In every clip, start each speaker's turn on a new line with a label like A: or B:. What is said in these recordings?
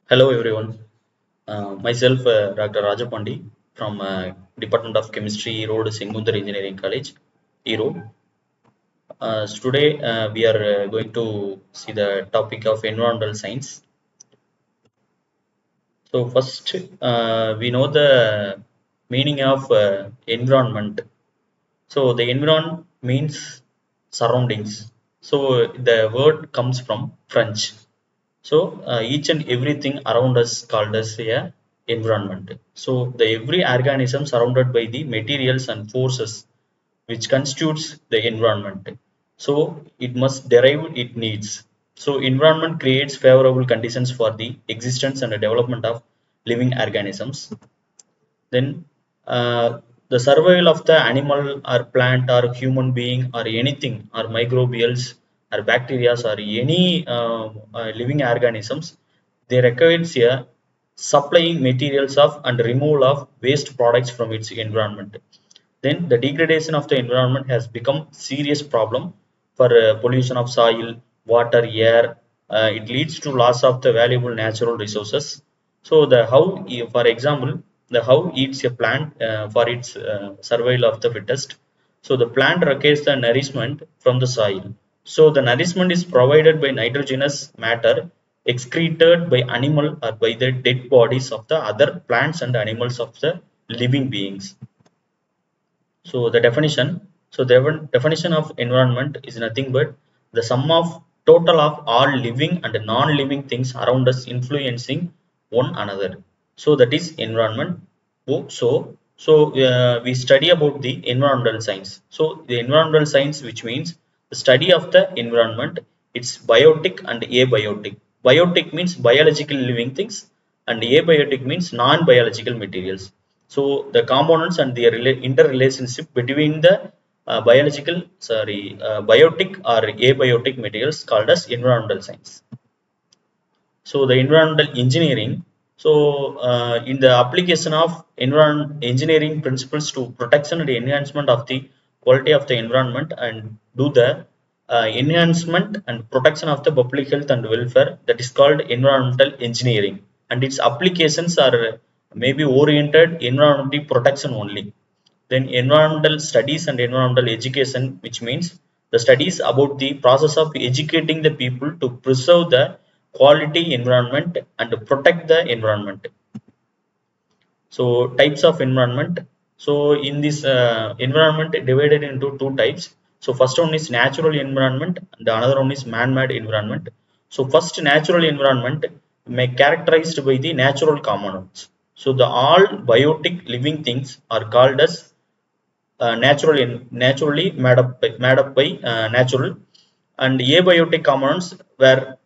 A: Hello everyone. Myself Dr. Rajapandi from Department of Chemistry, Erode Singundar Engineering College, Erode. Today we are going to see the topic of environmental science. So first we know the meaning of environment. So the environment means surroundings. So the word comes from French. So each and everything around us called as a environment. So the every organism surrounded by the materials and forces which constitutes the environment. So it must derive its needs. So environment creates favorable conditions for the existence and the development of living organisms. Then the survival of the animal or plant or human being or anything or microbials or bacteria or any living organisms, they requires a supplying materials of and removal of waste products from its environment. Then the degradation of the environment has become serious problem for pollution of soil, water, air. It leads to loss of the valuable natural resources. So the how, for example, the how eats a plant for its survival of the fittest. So the plant requires the nourishment from the soil. So the nourishment is provided by nitrogenous matter excreted by animal or by the dead bodies of the other plants and animals of the living beings. So the definition, the definition of environment is nothing but the sum of total of all living and non-living things around us influencing one another. So that is environment. We study about the environmental science. So the environmental science, which means the study of the environment, it's biotic and abiotic. Biotic means biological living things, and abiotic means non-biological materials. So the components and their interrelationship between the biotic or abiotic materials called as environmental science. So the environmental engineering. So in the application of environment engineering principles to protection and enhancement of the quality of the environment and do the enhancement and protection of the public health and welfare, that is called environmental engineering, and its applications are maybe oriented environmental protection only. Then environmental studies and environmental education, which means the studies about the process of educating the people to preserve the quality environment and protect the environment. So types of environment. So in this environment divided into two types. So first one is natural environment and the another one is man-made environment. So first, natural environment may characterized by the natural components. So the all biotic living things are called as naturally made up by natural, and abiotic components where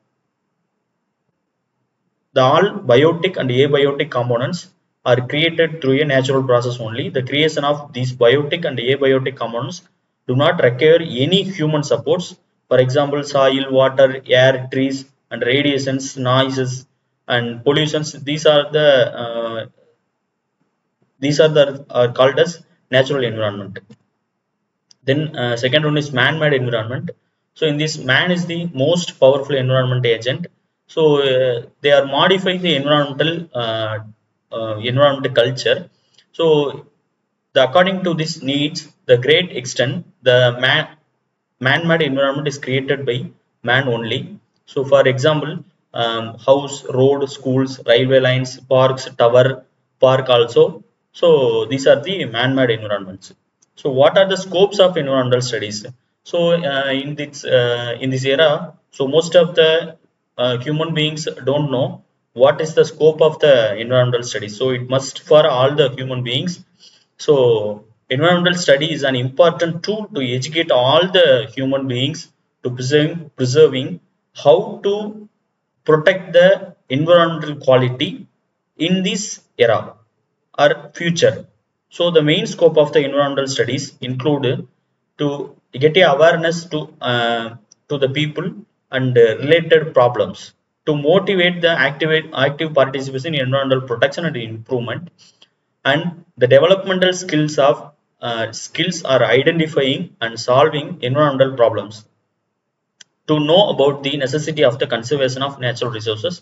A: the all biotic and abiotic components are created through a natural process only. The creation of these biotic and abiotic components do not require any human supports. For example, soil, water, air, trees, and radiations, noises, and pollutions. These are called as natural environment. Then second one is man-made environment. So in this, man is the most powerful environment agent. So they are modifying the environmental culture. So according to this needs, the great extent, the man-made environment is created by man only. So for example, house, road, schools, railway lines, parks, tower, park also. So these are the man-made environments. So what are the scopes of environmental studies? So in this era, so most of the human beings don't know what is the scope of the environmental studies. So it must for all the human beings. So environmental study is an important tool to educate all the human beings to preserving how to protect the environmental quality in this era or future. So the main scope of the environmental studies include to get a awareness to the people and related problems, to motivate the active participation in environmental protection and improvement, and the developmental skills are identifying and solving environmental problems, to know about the necessity of the conservation of natural resources,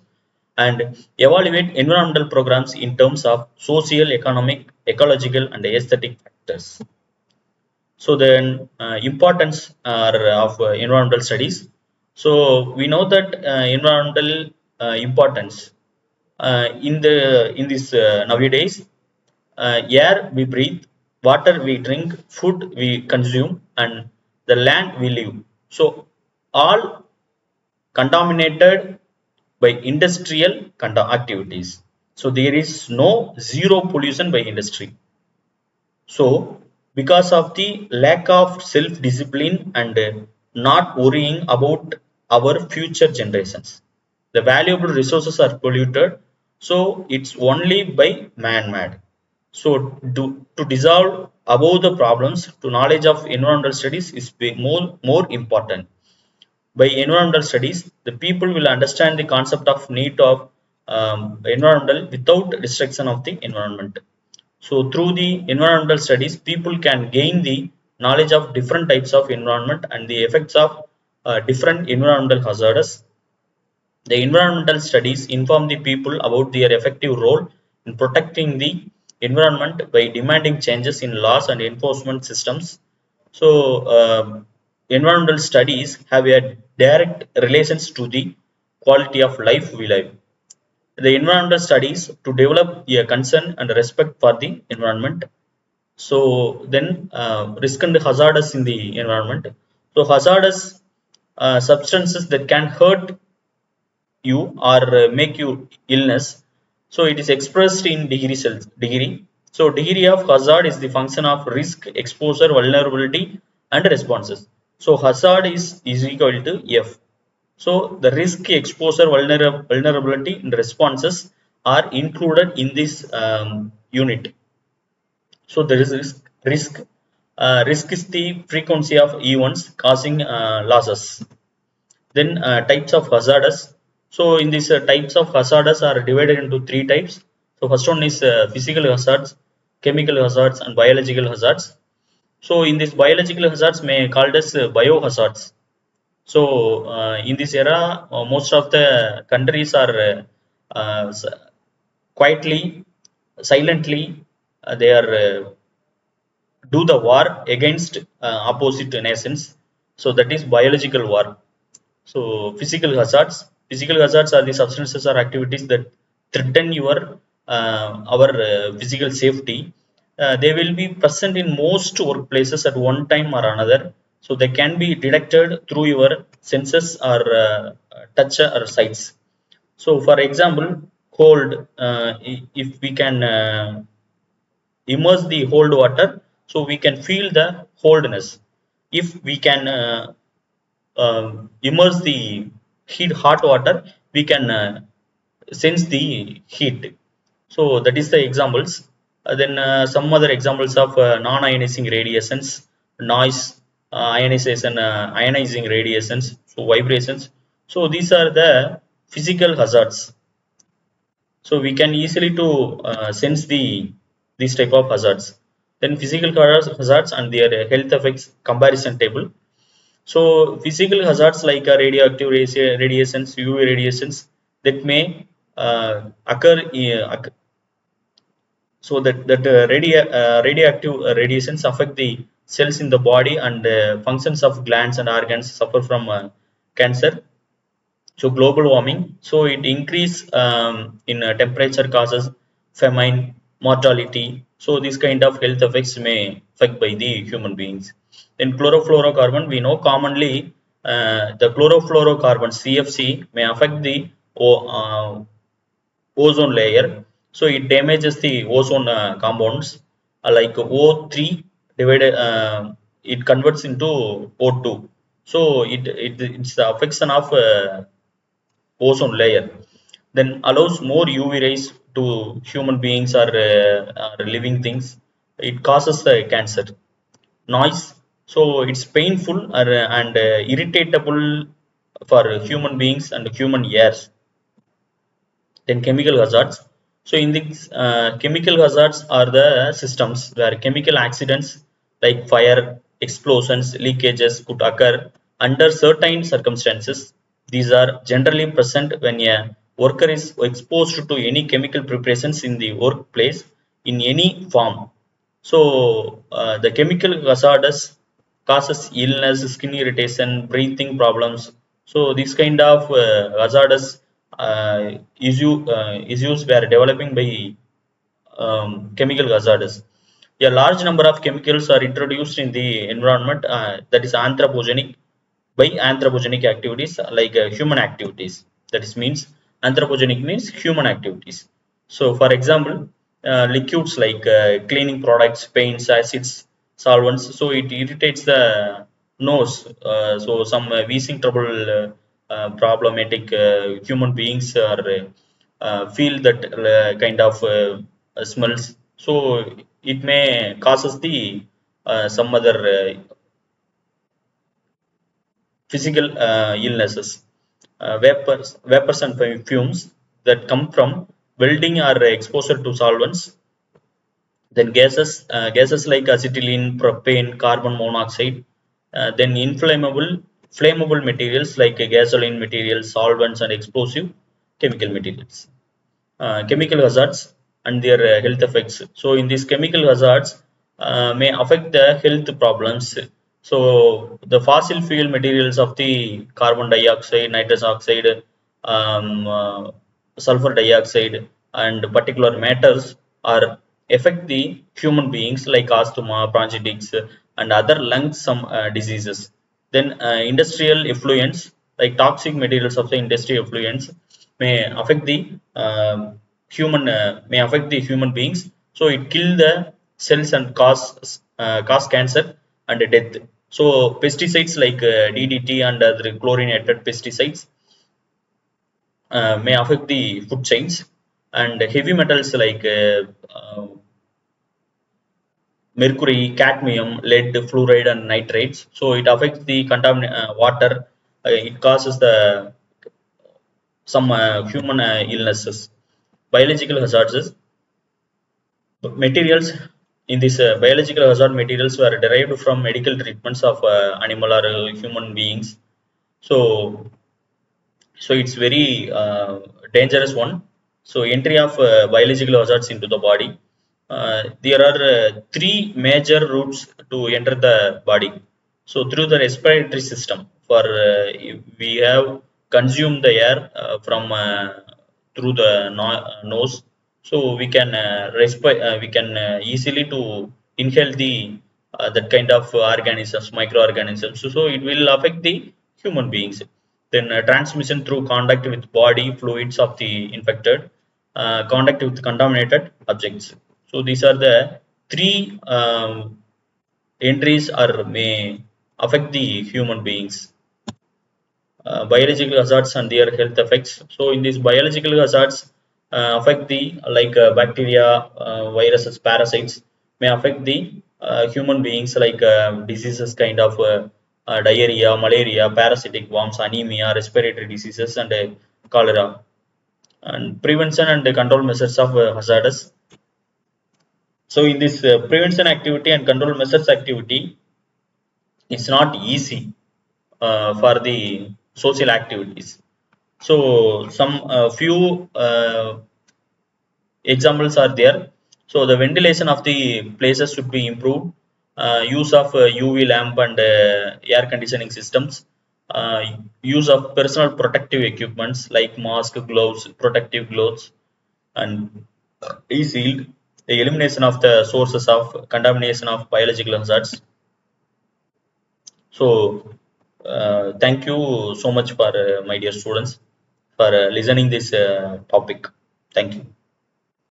A: and evaluate environmental programs in terms of social, economic, ecological, and aesthetic factors. So then importance of environmental studies. So we know that environmental importance in this nowadays, air we breathe, water we drink, food we consume, and the land we live. So all contaminated by industrial activities. So there is no zero pollution by industry. So, because of the lack of self discipline and not worrying about our future generations, the valuable resources are polluted. So, it's only by man made. So, to dissolve above the problems, to knowledge of environmental studies is more important. By environmental studies, the people will understand the concept of need of environmental without destruction of the environment. So through the environmental studies, people can gain the knowledge of different types of environment and the effects of different environmental hazards. The environmental studies inform the people about their effective role in protecting the environment by demanding changes in laws and enforcement systems. So, environmental studies have a direct relations to the quality of life we live. The environmental studies to develop a concern and respect for the environment. So then risk and hazardous in the environment. So hazardous substances that can hurt you or make you illness. So it is expressed in degree. So degree of hazard is the function of risk, exposure, vulnerability, and responses. So hazard is equal to F. So the risk, exposure, vulnerability, and responses are included in this unit. So there is risk. Risk is the frequency of events causing losses. Then types of hazardous. So in these types of hazardous are divided into three types. So first one is physical hazards, chemical hazards, and biological hazards. So in these biological hazards may called as biohazards. So in this era, most of the countries are quietly, silently, they are do the war against opposite nations. So that is biological war. So physical hazards are the substances or activities that threaten your our physical safety. They will be present in most workplaces at one time or another. So they can be detected through your senses or touch or sights. So for example, cold, if we can immerse the cold water, so we can feel the coldness. If we can immerse the hot water, we can sense the heat. So that is the examples. Then some other examples of non-ionizing radiations, noise, ionization, ionizing radiations, so vibrations. So these are the physical hazards. So we can easily to sense these type of hazards. Then physical hazards and their health effects comparison table. So physical hazards like radioactive radiations, UV radiations that may occur. So radioactive radiations affect the cells in the body, and functions of glands and organs suffer from cancer. So global warming, so it increase in temperature causes famine, mortality. So these kind of health effects may affect by the human beings. Then chlorofluorocarbon, we know commonly the chlorofluorocarbon CFC may affect the uh, ozone layer. So it damages the ozone compounds like O3 divided, it converts into O2. So it's the affection of ozone layer, then allows more UV rays to human beings or living things. It causes cancer. Noise, so it's painful and irritable for human beings and human ears. Then chemical hazards. So in these chemical hazards are the systems where chemical accidents like fire, explosions, leakages could occur under certain circumstances. These are generally present when a worker is exposed to any chemical preparations in the workplace in any form. So the chemical hazardous causes illness, skin irritation, breathing problems. So this kind of hazardous issues were developing by chemical hazards. A large number of chemicals are introduced in the environment, that is anthropogenic, by anthropogenic activities like human activities. That is means anthropogenic means human activities. So, for example, liquids like cleaning products, paints, acids, solvents. So it irritates the nose. So some wheezing trouble, problematic human beings are feel that kind of smells. So it may causes the some other physical illnesses. Vapors and fumes that come from welding or exposure to solvents. Then gases like acetylene, propane, carbon monoxide. Then flammable materials like gasoline materials, solvents, and explosive chemical materials. Chemical hazards and their health effects. So, in these chemical hazards may affect the health problems. So, the fossil fuel materials of the carbon dioxide, nitrous oxide, sulfur dioxide, and particular matters are affect the human beings like asthma, bronchitis, and other lungs some diseases. Then industrial effluents like toxic materials of the industry effluents may affect the may affect the human beings. So it kill the cells and cause cancer and death. So pesticides like DDT and other chlorinated pesticides may affect the food chains, and heavy metals like mercury, cadmium, lead, fluoride, and nitrates. So it affects the water. It causes the some human illnesses. Biological hazards. Materials in this biological hazard materials were derived from medical treatments of animal or human beings. So so it's very dangerous one. So entry of biological hazards into the body. There are three major routes to enter the body. So through the respiratory system, for we have consumed the air from through the nose. So we can we can easily to inhale the that kind of organisms, microorganisms. So it will affect the human beings. Then transmission through contact with body fluids of the infected, contact with contaminated objects. So these are the three entries or may affect the human beings. Biological hazards and their health effects. So in these biological hazards affect the like bacteria, viruses, parasites may affect the human beings like diseases kind of diarrhea, malaria, parasitic worms, anemia, respiratory diseases, and cholera. And prevention and control measures of hazardous. So in this prevention activity and control measures activity, it's not easy for the social activities. So some few examples are there. So the ventilation of the places should be improved. Use of UV lamp and air conditioning systems. Use of personal protective equipments like mask, gloves, protective clothes, and e-shield. The elimination of the sources of contamination of biological hazards. So, thank you so much for my dear students for listening this topic. Thank you.